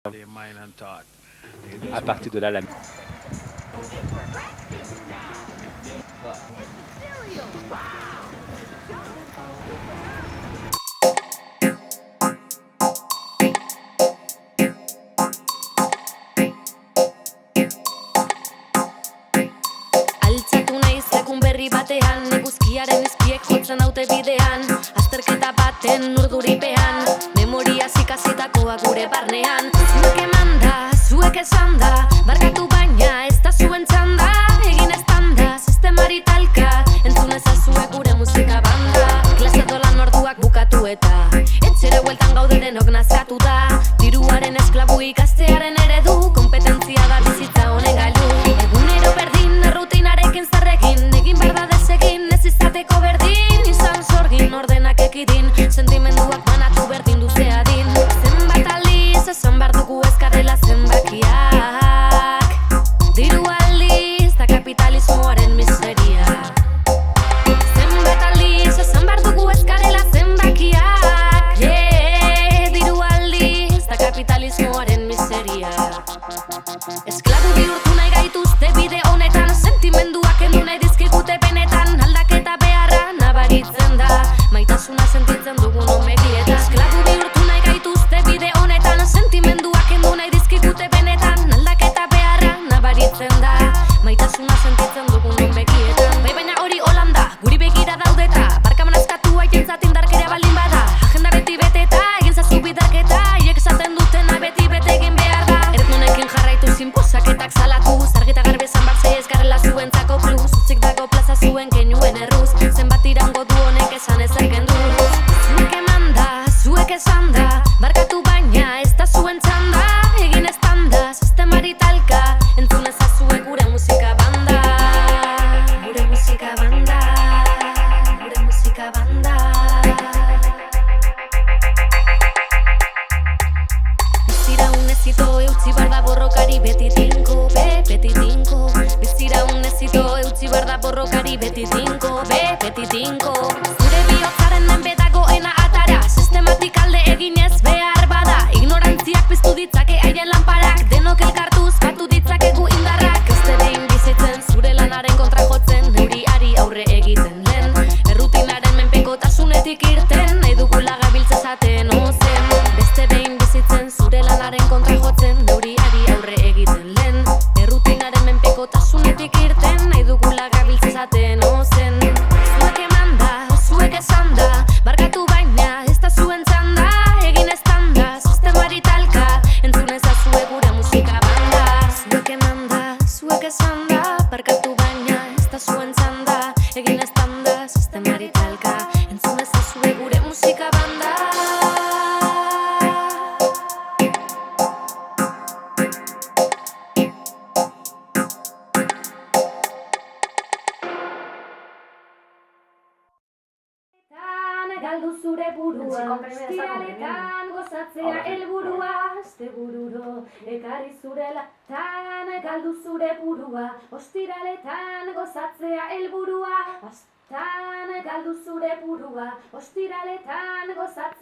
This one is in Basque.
À partir de là, la... Altzatu naiz egun berri batean, eguzkiaren izpiek jotzen daute bidean, azterketa baten urduripean, memoriaz ikasitakoa gure barnean. Zuek emanda, zuek esanda, barkatu baina ez da zuen txanda, egin estanda, sistemari talka, entzun ezazue gure musika banda. Klase dolan orduak bukatu eta etxera bueltan gaude denok nazkatuta, diruaren esklabu ikastearen eredu, kompetentzia da bizitza honen gailu. Egunero berdin, errutinarekin zarrekin, egin behar da desegin, ez izateko berdin, izan zorgin, ordenak ekidin, sentimenduak banatu berdin duzeadin. Zenbat aldiz, esan behar dugu ez garela zenbakiak, diru aldiz, da kapitalismoaren miseria. Zenbat aldiz, esan behar dugu ez garela zenbakiak, diru aldiz, da kapitalismoaren miseria. Esklabu bihurtu nahi gaituzte bide honetan, sentimenduak kendu nahi dizkigute benetan, aldaketa beharra nabaritzen da, maitasuna sentitzen dugun omegietan. Esklabu bihurtu nahi gaituzte bide honetan, sentimenduak kendu nahi dizkigute benetan, aldaketa beharra nabaritzen da, maitasuna sentitzen dugun omegietan. Bai baina hori Holanda, guri begira daudeta, barkaman askatu haientzat indarkeria baldin bada, agenda beti beteta, egin zazu bidarketa, hiek esaten dutena beti bete egin behar da. Ertmunekin jarraitu zinposaketak salatu, zargita garbi esan barzei ez garrela zuentzako plus, utzik dago plaza zuen keinuen erruz, zenbat irango du honek esan ezer kendu. Zuek emanda, zuek esanda, barkatu baina ez da zuen txanda, egin estanda, sistemari talka, entzun ezazue gure musika banda. Gure musika banda, gure musika banda. Bizira unezito eutzi bar da borrokari beti tinko, beti tinko. Bizira unezito eutzi bar da borrokari beti tinko, beti tinko. Zure bihotzaren menpe dagoena atara, sistematik alde eginez behar bada, ignorantziak piztu ditzake haien lanparak, denok elkartuz batu ditzakegu indarrak. Este behin bizitzen zure lanaren kontra jotzen, neuriari aurre egiten lehen, errutinaren menpekotasunetik irten, nahi dugula gabiltza esaten ozen. Beste behin bizitzen zure lanaren kontra jotzen, neuriari aurre egiten lehen, errutinaren menpekotasunetik irten, nahi dugula gabiltza esaten ozen. Zuek emanda, zuek esanda, barkatu baina ez da zuen txanda, egin estanda, sistemari talka, entzun ezazue gure musika banda. Zuek emanda, zuek esanda, barkatu baina ez da zuen txanda, egin estanda, sistemari talka, entzun ezazue gure musika banda. Galdu zure burua, ostiraletan gozatzea helburua, astebururo ekarri zurela. Tan galdu zure burua, ostiraletan gozatzea helburua, tan galdu zure burua, ostiraletan gozatzea